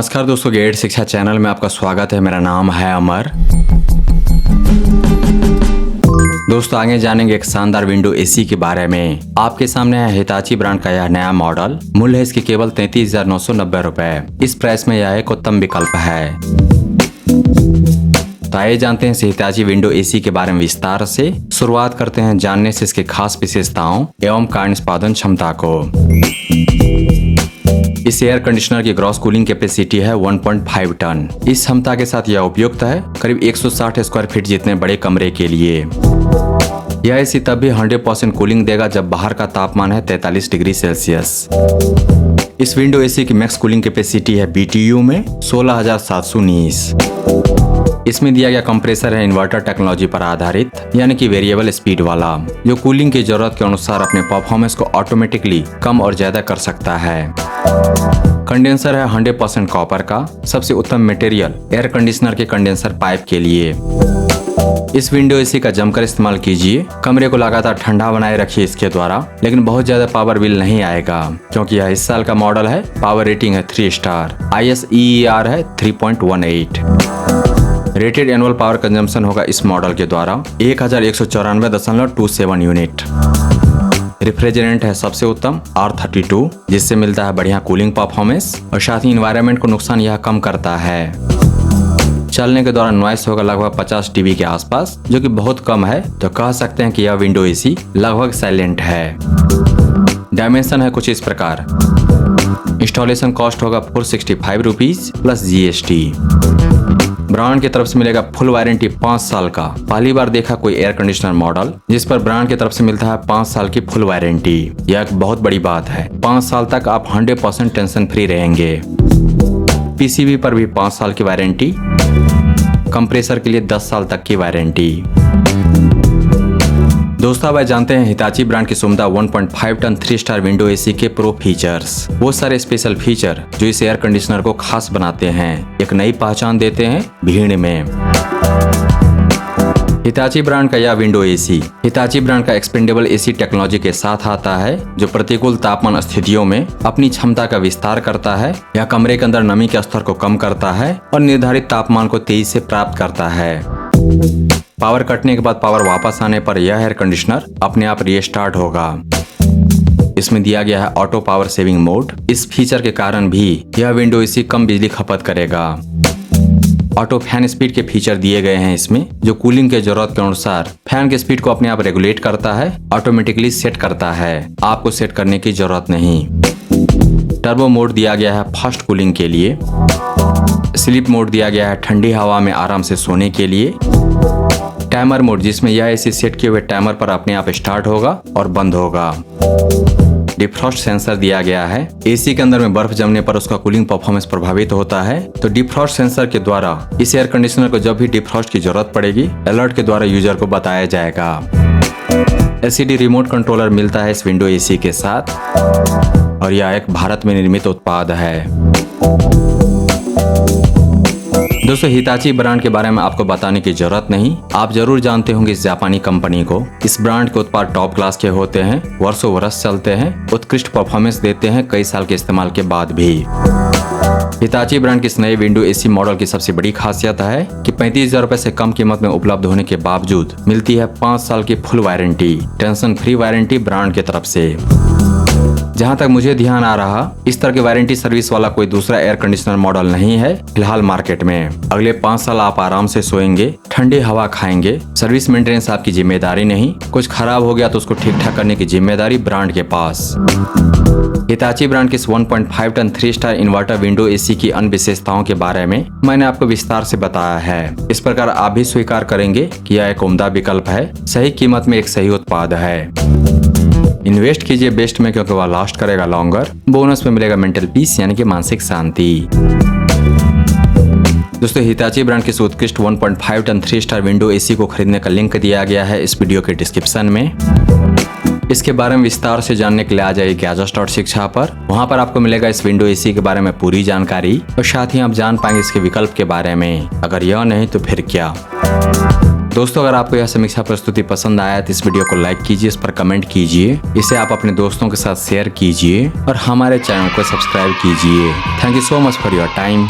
नमस्कार दोस्तों, गेट शिक्षा चैनल में आपका स्वागत है। मेरा नाम है अमर। दोस्तों आगे जानेंगे एक शानदार विंडो एसी के बारे में। आपके सामने है हिताची ब्रांड का यह नया मॉडल। मूल्य है इसकी केवल 33,990 रुपए। इस प्राइस में यह एक उत्तम विकल्प है। तो आइए जानते हैं इस हिताची विंडो एसी के बारे में विस्तार से। शुरुआत करते हैं जानने से इसके खास विशेषताओं एवं कार्य निष्पादन क्षमता को। इस एयर कंडीशनर की ग्रॉस कूलिंग कैपेसिटी है 1.5 टन। इस क्षमता के साथ यह उपयुक्त है करीब 160 स्क्वायर फीट जितने बड़े कमरे के लिए। यह एसी तब भी 100% कूलिंग देगा जब बाहर का तापमान है 43 डिग्री सेल्सियस। इस विंडो एसी की मैक्स कूलिंग कैपेसिटी है BTU में 16,719। इसमें दिया गया कंप्रेसर है इन्वर्टर टेक्नोलॉजी पर आधारित, यानी कि वेरिएबल स्पीड वाला, जो कूलिंग की जरूरत के अनुसार अपने परफॉर्मेंस को ऑटोमेटिकली कम और ज्यादा कर सकता है। कंडेंसर है 100% कॉपर का, सबसे उत्तम मटेरियल एयर कंडीशनर के कंडेंसर पाइप के लिए। इस विंडो एसी का जमकर इस्तेमाल कीजिए। कमरे को लगातार ठंडा बनाए रखिए इसके द्वारा, लेकिन बहुत ज्यादा पावर बिल नहीं आएगा क्योंकि यह इस साल का मॉडल है। पावर रेटिंग है 3 स्टार, ISEER है 3.18। रेटेड एनुअल पावर कंजम्पशन होगा इस मॉडल के द्वारा 1194.27 यूनिट। रेफ्रिजरेंट है सबसे उत्तम R32, जिससे मिलता है बढ़िया कूलिंग परफॉर्मेंस और साथ ही इन्वायरमेंट को नुकसान यह कम करता है। चलने के दौरान नॉइस होगा लगभग 50 dB के आसपास, जो कि बहुत कम है। तो कह सकते हैं कि यह विंडो एसी लगभग साइलेंट है। डायमेंशन है कुछ इस प्रकार। इंस्टॉलेशन कॉस्ट होगा 465 रुपीज प्लस GST। ब्रांड की तरफ से मिलेगा फुल वारंटी 5 साल का। पहली बार देखा कोई एयर कंडीशनर मॉडल जिस पर ब्रांड की तरफ से मिलता है 5 साल की फुल वारंटी। यह एक बहुत बड़ी बात है। 5 साल तक आप 100% टेंशन फ्री रहेंगे। PCB पर भी 5 साल की वारंटी, कंप्रेसर के लिए 10 साल तक की वारंटी। दोस्तों अब जानते हैं हिताची ब्रांड की सुमदा 1.5 टन 3 स्टार विंडो एसी के प्रो फीचर्स। वो सारे स्पेशल फीचर जो इस एयर कंडीशनर को खास बनाते हैं, एक नई पहचान देते हैं भीड़ में। हिताची ब्रांड का यह विंडो एसी हिताची ब्रांड का एक्सपेंडेबल एसी टेक्नोलॉजी के साथ आता है, जो प्रतिकूल तापमान स्थितियों में अपनी क्षमता का विस्तार करता है। यह कमरे के अंदर नमी के स्तर को कम करता है और निर्धारित तापमान को तेजी से प्राप्त करता है। पावर कटने के बाद पावर वापस आने पर यह एयर कंडीशनर अपने आप रीस्टार्ट होगा। इसमें दिया गया है ऑटो पावर सेविंग मोड। इस फीचर के कारण भी यह विंडो एसी कम बिजली खपत करेगा। ऑटो फैन स्पीड के फीचर दिए गए हैं इसमें, जो कूलिंग के जरूरत के अनुसार फैन के स्पीड को अपने आप रेगुलेट करता है, ऑटोमेटिकली सेट करता है। आपको सेट करने की जरूरत नहीं। टर्बो मोड दिया गया है फास्ट कूलिंग के लिए। स्लीप मोड दिया गया है ठंडी हवा में आराम से सोने के लिए। टाइमर मोड, जिसमें यह एसी सेट किए हुए टाइमर पर अपने आप स्टार्ट होगा और बंद होगा। डिफ्रॉस्ट सेंसर दिया गया है। एसी के अंदर में बर्फ जमने पर उसका कूलिंग परफॉर्मेंस प्रभावित होता है, तो डिफ्रॉस्ट सेंसर के द्वारा इस एयर कंडीशनर को जब भी डिफ्रॉस्ट की जरूरत पड़ेगी, अलर्ट के द्वारा यूजर को बताया जाएगा। LCD रिमोट कंट्रोलर मिलता है इस विंडो एसी के साथ और यह एक भारत में निर्मित उत्पाद है। दोस्तों हिताची ब्रांड के बारे में आपको बताने की जरूरत नहीं, आप जरूर जानते होंगे इस जापानी कंपनी को। इस ब्रांड के उत्पाद टॉप क्लास के होते हैं, वर्षों वर्ष चलते हैं, उत्कृष्ट परफॉर्मेंस देते हैं कई साल के इस्तेमाल के बाद भी। हिताची ब्रांड की इस नए विंडो एसी मॉडल की सबसे बड़ी खासियत है कि 35,000 रुपए से कम कीमत में उपलब्ध होने के बावजूद मिलती है 5 साल की full warranty, tension free warranty brand की तरफ से। जहां तक मुझे ध्यान आ रहा, इस तरह की वारंटी सर्विस वाला कोई दूसरा एयर कंडीशनर मॉडल नहीं है फिलहाल मार्केट में। अगले 5 साल आप आराम से सोएंगे, ठंडी हवा खाएंगे। सर्विस मेंटेनेंस आपकी जिम्मेदारी नहीं। कुछ खराब हो गया तो उसको ठीक ठाक करने की जिम्मेदारी ब्रांड के पास। हिताची ब्रांड की इस 1.5 ton 3 star inverter window AC की अन्य विशेषताओं के बारे में मैंने आपको विस्तार से बताया है। इस प्रकार आप भी स्वीकार करेंगे कि यह एक उम्दा विकल्प है, सही कीमत में एक सही उत्पाद है। इन्वेस्ट कीजिए बेस्ट में, क्योंकि वह लास्ट करेगा लॉन्गर। बोनस में मिलेगा मेंटल पीस, यानी कि मानसिक शांति। दोस्तों हिताची ब्रांड की उत्कृष्ट 1.5 टन 3 स्टार विंडो एसी को खरीदने का लिंक दिया गया है इस वीडियो के डिस्क्रिप्शन में। इसके बारे में विस्तार से जानने के लिए आ जाइए Gadgets.शिक्षा पर। वहां पर आपको मिलेगा इस विंडो एसी के बारे में पूरी जानकारी और साथ ही आप जान पाएंगे इसके विकल्प के बारे में। अगर यह नहीं तो फिर क्या। दोस्तों, अगर आपको यह समीक्षा प्रस्तुति पसंद आया तो इस वीडियो को लाइक कीजिए, इस पर कमेंट कीजिए, इसे आप अपने दोस्तों के साथ शेयर कीजिए और हमारे चैनल को सब्सक्राइब कीजिए। Thank you so much for your time.